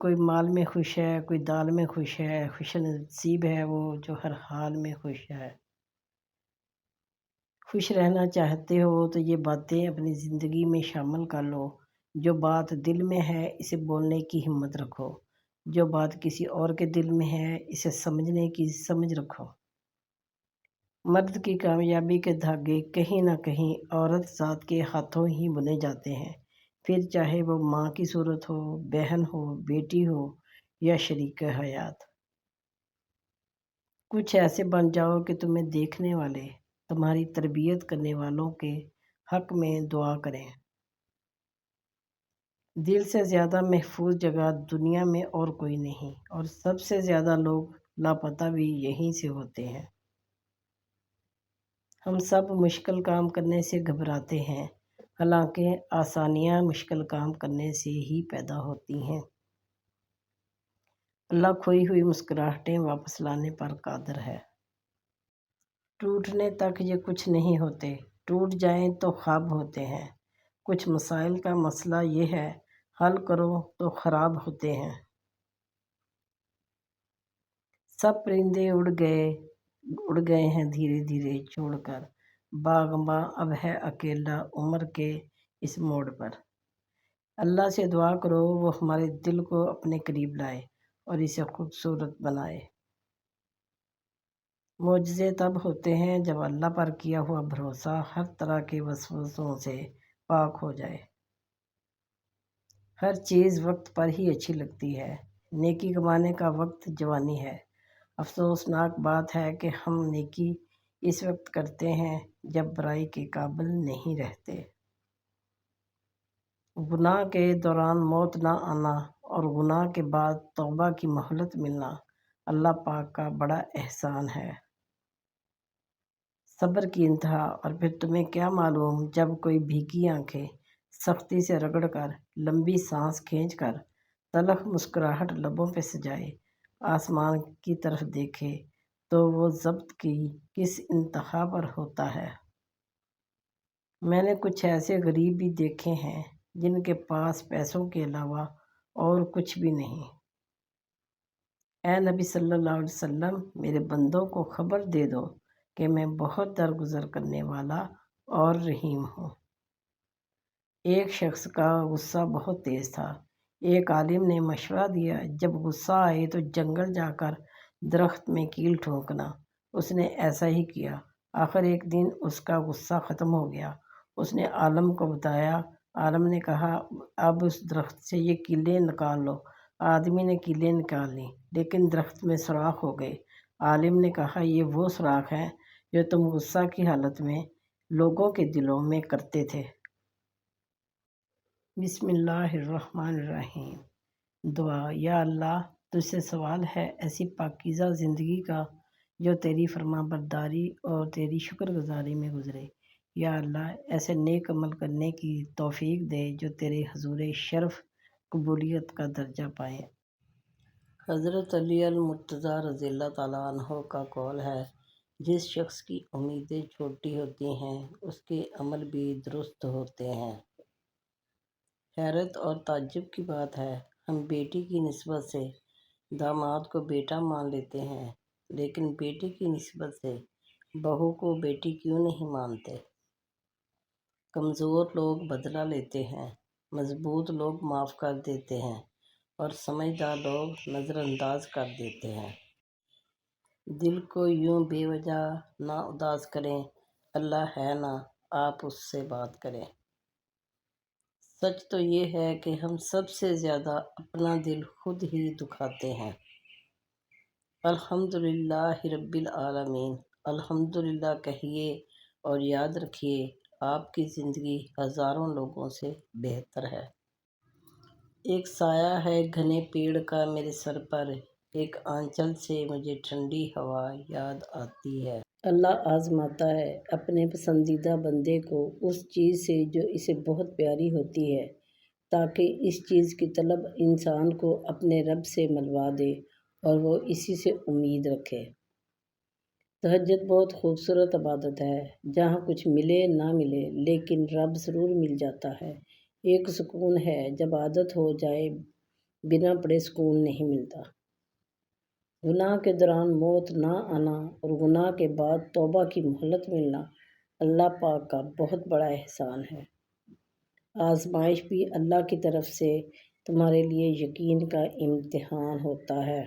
کوئی مال میں خوش ہے، کوئی دال میں خوش ہے، خوش نصیب ہے وہ جو ہر حال میں خوش ہے۔ خوش رہنا چاہتے ہو تو یہ باتیں اپنی زندگی میں شامل کر لو۔ جو بات دل میں ہے اسے بولنے کی ہمت رکھو، جو بات کسی اور کے دل میں ہے اسے سمجھنے کی سمجھ رکھو۔ مرد کی کامیابی کے دھاگے کہیں نہ کہیں عورت ذات کے ہاتھوں ہی بنے جاتے ہیں، پھر چاہے وہ ماں کی صورت ہو، بہن ہو، بیٹی ہو یا شریک حیات۔ کچھ ایسے بن جاؤ کہ تمہیں دیکھنے والے تمہاری تربیت کرنے والوں کے حق میں دعا کریں۔ دل سے زیادہ محفوظ جگہ دنیا میں اور کوئی نہیں، اور سب سے زیادہ لوگ لاپتہ بھی یہیں سے ہوتے ہیں۔ ہم سب مشکل کام کرنے سے گھبراتے ہیں، حالانکہ آسانیاں مشکل کام کرنے سے ہی پیدا ہوتی ہیں۔ اللہ کھوئی ہوئی مسکراہٹیں واپس لانے پر قادر ہے۔ ٹوٹنے تک یہ کچھ نہیں ہوتے، ٹوٹ جائیں تو خواب ہوتے ہیں۔ کچھ مسائل کا مسئلہ یہ ہے، حل کرو تو خراب ہوتے ہیں۔ سب پرندے اڑ گئے ہیں دھیرے دھیرے چھوڑ کر، باغباں اب ہے اکیلا عمر کے اس موڑ پر۔ اللہ سے دعا کرو وہ ہمارے دل کو اپنے قریب لائے اور اسے خوبصورت بنائے۔ معجزے تب ہوتے ہیں جب اللہ پر کیا ہوا بھروسہ ہر طرح کے وسوسوں سے پاک ہو جائے۔ ہر چیز وقت پر ہی اچھی لگتی ہے، نیکی کمانے کا وقت جوانی ہے۔ افسوسناک بات ہے کہ ہم نیکی اس وقت کرتے ہیں جب برائی کے قابل نہیں رہتے۔ گناہ کے دوران موت نہ آنا اور گناہ کے بعد توبہ کی مہلت ملنا اللہ پاک کا بڑا احسان ہے۔ صبر کی انتہا، اور پھر تمہیں کیا معلوم جب کوئی بھیگی آنکھیں سختی سے رگڑ کر، لمبی سانس کھینچ کر، تلخ مسکراہٹ لبوں پہ سجائے آسمان کی طرف دیکھے تو وہ ضبط کی کس انتہا پر ہوتا ہے۔ میں نے کچھ ایسے غریب بھی دیکھے ہیں جن کے پاس پیسوں کے علاوہ اور کچھ بھی نہیں۔ اے نبی صلی اللہ علیہ وسلم، میرے بندوں کو خبر دے دو کہ میں بہت درگزر کرنے والا اور رحیم ہوں۔ ایک شخص کا غصہ بہت تیز تھا۔ ایک عالم نے مشورہ دیا، جب غصہ آئے تو جنگل جا کر درخت میں کیل ٹھونکنا۔ اس نے ایسا ہی کیا۔ آخر ایک دن اس کا غصہ ختم ہو گیا۔ اس نے عالم کو بتایا۔ عالم نے کہا، اب اس درخت سے یہ کیلیں نکال لو۔ آدمی نے کیلیں نکال لیں، لیکن درخت میں سوراخ ہو گئے۔ عالم نے کہا، یہ وہ سوراخ ہیں جو تم غصہ کی حالت میں لوگوں کے دلوں میں کرتے تھے۔ بسم اللہ الرحمن الرحیم۔ دعا۔ یا اللہ، تجھ سے سوال ہے ایسی پاکیزہ زندگی کا جو تیری فرما برداری اور تیری شکر گزاری میں گزرے۔ یا اللہ، ایسے نیک عمل کرنے کی توفیق دے جو تیرے حضور شرف قبولیت کا درجہ پائیں۔ حضرت علی المرتضیٰ رضی اللہ تعالیٰ عنہ کا قول ہے، جس شخص کی امیدیں چھوٹی ہوتی ہیں اس کے عمل بھی درست ہوتے ہیں۔ حیرت اور تعجب کی بات ہے، ہم بیٹی کی نسبت سے داماد کو بیٹا مان لیتے ہیں، لیکن بیٹی کی نسبت سے بہو کو بیٹی کیوں نہیں مانتے؟ کمزور لوگ بدلہ لیتے ہیں، مضبوط لوگ معاف کر دیتے ہیں، اور سمجھدار لوگ نظر انداز کر دیتے ہیں۔ دل کو یوں بے وجہ نہ اداس کریں، اللہ ہے نا، آپ اس سے بات کریں۔ سچ تو یہ ہے کہ ہم سب سے زیادہ اپنا دل خود ہی دکھاتے ہیں۔ الحمدللہ رب العالمین۔ الحمدللہ کہیے اور یاد رکھیے، آپ کی زندگی ہزاروں لوگوں سے بہتر ہے۔ ایک سایہ ہے گھنے پیڑ کا میرے سر پر، ایک آنچل سے مجھے ٹھنڈی ہوا یاد آتی ہے۔ اللہ آزماتا ہے اپنے پسندیدہ بندے کو اس چیز سے جو اسے بہت پیاری ہوتی ہے، تاکہ اس چیز کی طلب انسان کو اپنے رب سے ملوا دے اور وہ اسی سے امید رکھے۔ تہجد بہت خوبصورت عبادت ہے، جہاں کچھ ملے نہ ملے لیکن رب ضرور مل جاتا ہے۔ ایک سکون ہے جب عادت ہو جائے بنا پڑھے سکون نہیں ملتا۔ گناہ کے دوران موت نہ آنا اور گناہ کے بعد توبہ کی مہلت ملنا اللہ پاک کا بہت بڑا احسان ہے۔ آزمائش بھی اللہ کی طرف سے تمہارے لیے یقین کا امتحان ہوتا ہے۔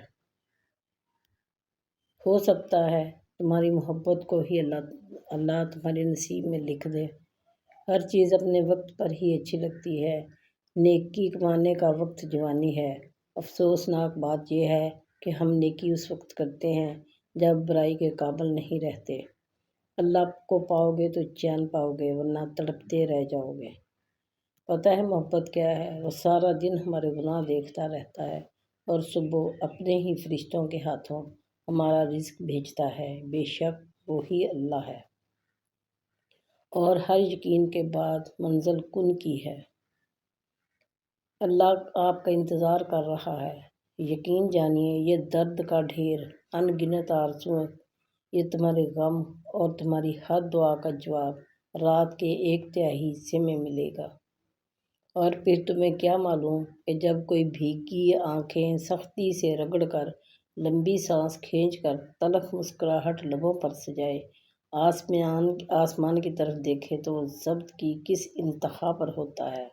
ہو سکتا ہے تمہاری محبت کو ہی اللہ تمہارے نصیب میں لکھ دے۔ ہر چیز اپنے وقت پر ہی اچھی لگتی ہے۔ نیکی کمانے کا وقت جوانی ہے۔ افسوسناک بات یہ ہے کہ ہم نیکی اس وقت کرتے ہیں جب برائی کے قابل نہیں رہتے۔ اللہ کو پاؤ گے تو چین پاؤ گے، ورنہ تڑپتے رہ جاؤ گے۔ پتہ ہے محبت کیا ہے؟ وہ سارا دن ہمارے گناہ دیکھتا رہتا ہے اور صبح اپنے ہی فرشتوں کے ہاتھوں ہمارا رزق بھیجتا ہے۔ بے شک وہی اللہ ہے اور ہر یقین کے بعد منزل کن کی ہے۔ اللہ آپ کا انتظار کر رہا ہے۔ یقین جانیے یہ درد کا ڈھیر، ان گنت آرزویں، یہ تمہارے غم اور تمہاری ہر دعا کا جواب رات کے 1/3 حصے میں ملے گا۔ اور پھر تمہیں کیا معلوم کہ جب کوئی بھیگی آنکھیں سختی سے رگڑ کر، لمبی سانس کھینچ کر، تلخ مسکراہٹ لبوں پر سجائے، آسمان کی طرف دیکھے تو وہ ضبط کی کس انتہا پر ہوتا ہے۔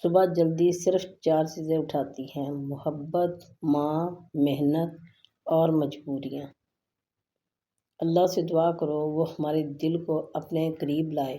صبح جلدی صرف 4 چیزیں اٹھاتی ہیں: محبت، ماں، محنت اور مجبوریاں۔ اللہ سے دعا کرو وہ ہمارے دل کو اپنے قریب لائے۔